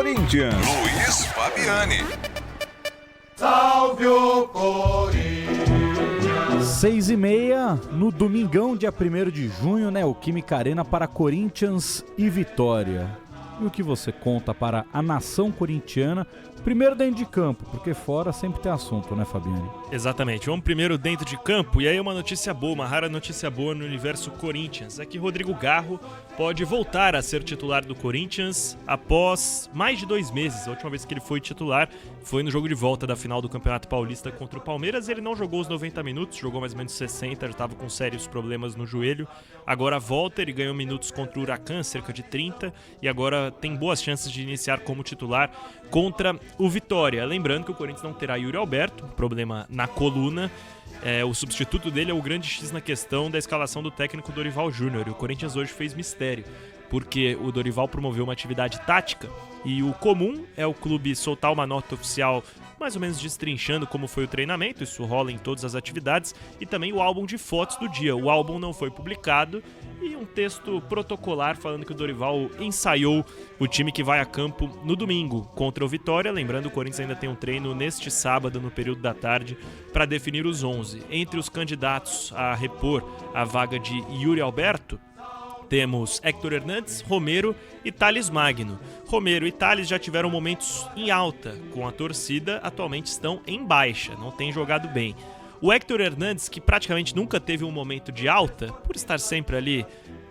Corinthians. Luiz Fabiani. Salve o Corinthians! 6h30, no domingão, dia 1º de junho, Neoquímica Arena para Corinthians e Vitória. E o que você conta para a nação corintiana? Primeiro dentro de campo, porque fora sempre tem assunto, né, Fabiane? Exatamente, vamos primeiro dentro de campo, e aí uma notícia boa, uma rara notícia boa no universo Corinthians, é que Rodrigo Garro pode voltar a ser titular do Corinthians após mais de 2 meses. A última vez que ele foi titular foi no jogo de volta da final do Campeonato Paulista contra o Palmeiras. Ele não jogou os 90 minutos, jogou mais ou menos 60, já estava com sérios problemas no joelho. Agora volta, ele ganhou minutos contra o Huracan, cerca de 30, e agora tem boas chances de iniciar como titular contra o Vitória. Lembrando que o Corinthians não terá Yuri Alberto, problema na coluna. O substituto dele é o grande X na questão da escalação do técnico Dorival Júnior. E o Corinthians hoje fez mistério, porque o Dorival promoveu uma atividade tática e o comum é o clube soltar uma nota oficial mais ou menos destrinchando como foi o treinamento, isso rola em todas as atividades, e também o álbum de fotos do dia. O álbum não foi publicado e um texto protocolar falando que o Dorival ensaiou o time que vai a campo no domingo contra o Vitória. Lembrando, o Corinthians ainda tem um treino neste sábado, no período da tarde, para definir os 11. Entre os candidatos a repor a vaga de Yuri Alberto, temos Héctor Hernandes, Romero e Thales Magno. Romero e Thales já tiveram momentos em alta com a torcida, atualmente estão em baixa, não têm jogado bem. O Héctor Hernandes, que praticamente nunca teve um momento de alta, por estar sempre ali,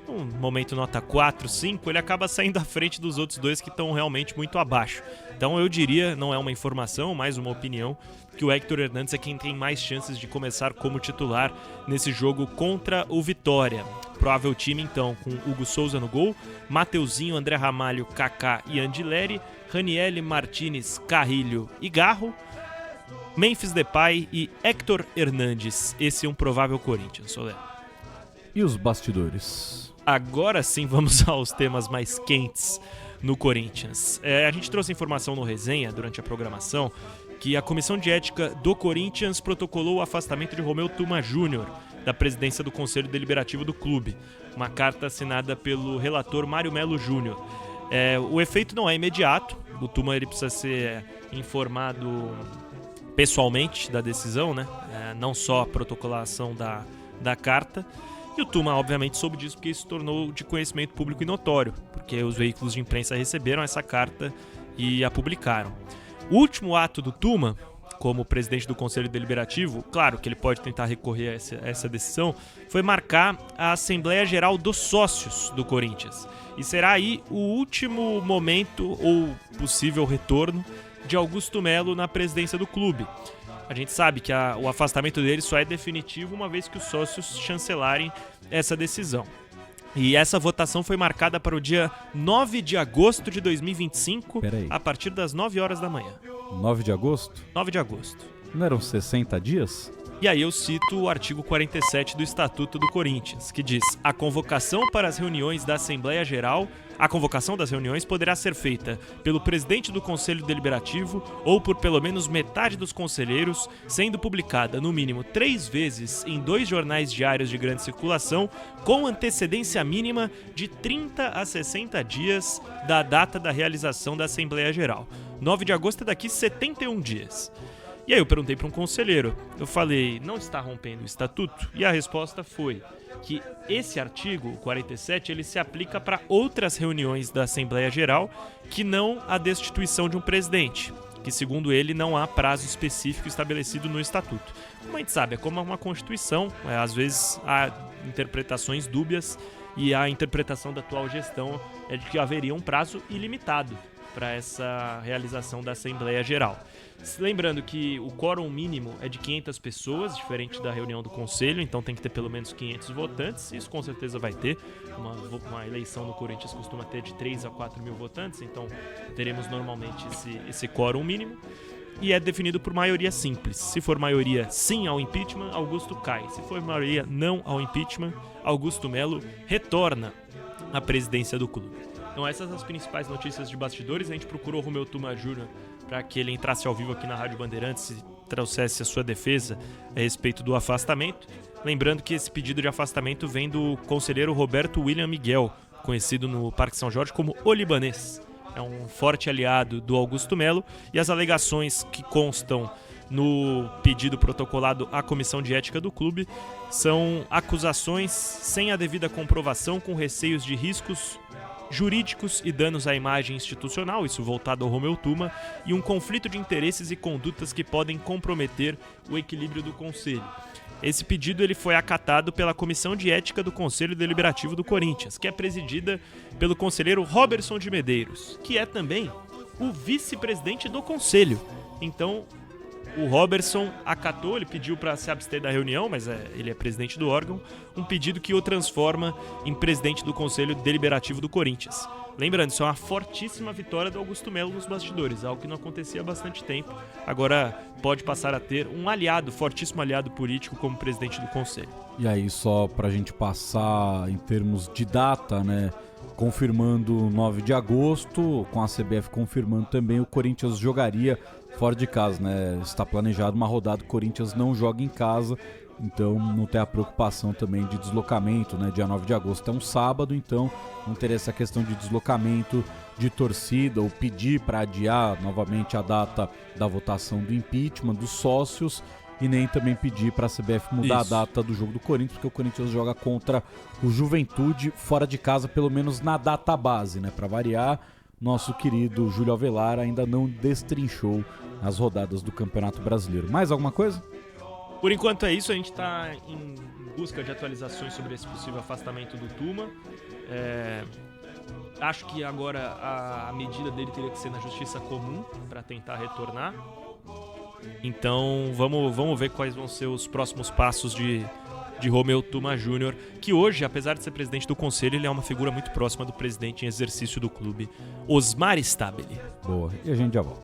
um momento nota 4, 5, ele acaba saindo à frente dos outros dois que estão realmente muito abaixo. Então eu diria, não é uma informação, mais uma opinião, que o Héctor Hernandes é quem tem mais chances de começar como titular nesse jogo contra o Vitória. Provável time então com Hugo Souza no gol, Mateuzinho, André Ramalho, Kaká e Andileri, Ranieri, Martinez, Carrilho e Garro, Memphis Depay e Héctor Hernandes. Esse é um provável Corinthians, Soler. E os bastidores? Agora sim vamos aos temas mais quentes no Corinthians. A gente trouxe informação no Resenha durante a programação que a Comissão de Ética do Corinthians protocolou o afastamento de Romeu Tuma Júnior da presidência do Conselho Deliberativo do clube. Uma carta assinada pelo relator Mário Melo Júnior. O efeito não é imediato, o Tuma ele precisa ser informado pessoalmente da decisão, né? Não só a protocolação da carta. E o Tuma, obviamente, soube disso porque isso se tornou de conhecimento público e notório, porque os veículos de imprensa receberam essa carta e a publicaram. O último ato do Tuma, como presidente do Conselho Deliberativo, claro que ele pode tentar recorrer a essa decisão, foi marcar a Assembleia Geral dos Sócios do Corinthians. E será aí o último momento ou possível retorno de Augusto Melo na presidência do clube. A gente sabe que o afastamento dele só é definitivo uma vez que os sócios chancelarem essa decisão. E essa votação foi marcada para o dia 9 de agosto de 2025, a partir das 9 horas da manhã. 9 de agosto? 9 de agosto. Não eram 60 dias? E aí eu cito o artigo 47 do Estatuto do Corinthians, que diz: a convocação para as reuniões da Assembleia Geral, a convocação das reuniões poderá ser feita pelo presidente do Conselho Deliberativo ou por pelo menos metade dos conselheiros, sendo publicada no mínimo 3 vezes em 2 jornais diários de grande circulação, com antecedência mínima de 30 a 60 dias da data da realização da Assembleia Geral. 9 de agosto é daqui 71 dias. E aí eu perguntei para um conselheiro, eu falei, não está rompendo o estatuto? E a resposta foi que esse artigo 47 ele se aplica para outras reuniões da Assembleia Geral que não a destituição de um presidente, que segundo ele não há prazo específico estabelecido no estatuto. Como a gente sabe, é como uma Constituição, às vezes há interpretações dúbias e a interpretação da atual gestão é de que haveria um prazo ilimitado para essa realização da Assembleia Geral. Lembrando que o quórum mínimo é de 500 pessoas, diferente da reunião do Conselho, então tem que ter pelo menos 500 votantes, isso com certeza vai ter. Uma eleição no Corinthians costuma ter de 3 a 4 mil votantes, então teremos normalmente esse quórum mínimo. E é definido por maioria simples. Se for maioria sim ao impeachment, Augusto cai. Se for maioria não ao impeachment, Augusto Melo retorna à presidência do clube. Então essas são as principais notícias de bastidores. A gente procurou o Romeu Tuma Júnior para que ele entrasse ao vivo aqui na Rádio Bandeirantes e trouxesse a sua defesa a respeito do afastamento. Lembrando que esse pedido de afastamento vem do conselheiro Roberto William Miguel, conhecido no Parque São Jorge como o Libanês. é um forte aliado do Augusto Melo, e as alegações que constam no pedido protocolado à Comissão de Ética do clube são acusações sem a devida comprovação, com receios de riscos jurídicos e danos à imagem institucional, isso voltado ao Romeu Tuma, e um conflito de interesses e condutas que podem comprometer o equilíbrio do Conselho. Esse pedido ele foi acatado pela Comissão de Ética do Conselho Deliberativo do Corinthians, que é presidida pelo conselheiro Roberson de Medeiros, que é também o vice-presidente do Conselho. Então, o Roberson acatou, ele pediu para se abster da reunião, mas ele é presidente do órgão, um pedido que o transforma em presidente do Conselho Deliberativo do Corinthians. Lembrando, isso é uma fortíssima vitória do Augusto Melo nos bastidores, algo que não acontecia há bastante tempo. Agora pode passar a ter um aliado, fortíssimo aliado político como presidente do Conselho. E aí, só pra gente passar em termos de data, né? Confirmando 9 de agosto, com a CBF confirmando também, o Corinthians jogaria fora de casa, né? Está planejado uma rodada, o Corinthians não joga em casa, então não tem a preocupação também de deslocamento, né? Dia 9 de agosto é um sábado, então não teria essa questão de deslocamento de torcida ou pedir para adiar novamente a data da votação do impeachment dos sócios, e nem também pedir para a CBF mudar a data do jogo do Corinthians, porque o Corinthians joga contra o Juventude fora de casa, pelo menos na data base, né? Para variar, nosso querido Júlio Avelar ainda não destrinchou as rodadas do Campeonato Brasileiro. Mais alguma coisa? Por enquanto é isso, a gente está em busca de atualizações sobre esse possível afastamento do Tuma. Acho que agora a medida dele teria que ser na justiça comum para tentar retornar. Então vamos ver quais vão ser os próximos passos de Romeu Tuma Júnior, que hoje, apesar de ser presidente do conselho, ele é uma figura muito próxima do presidente em exercício do clube, Osmar Stabile. Boa, e a gente já volta.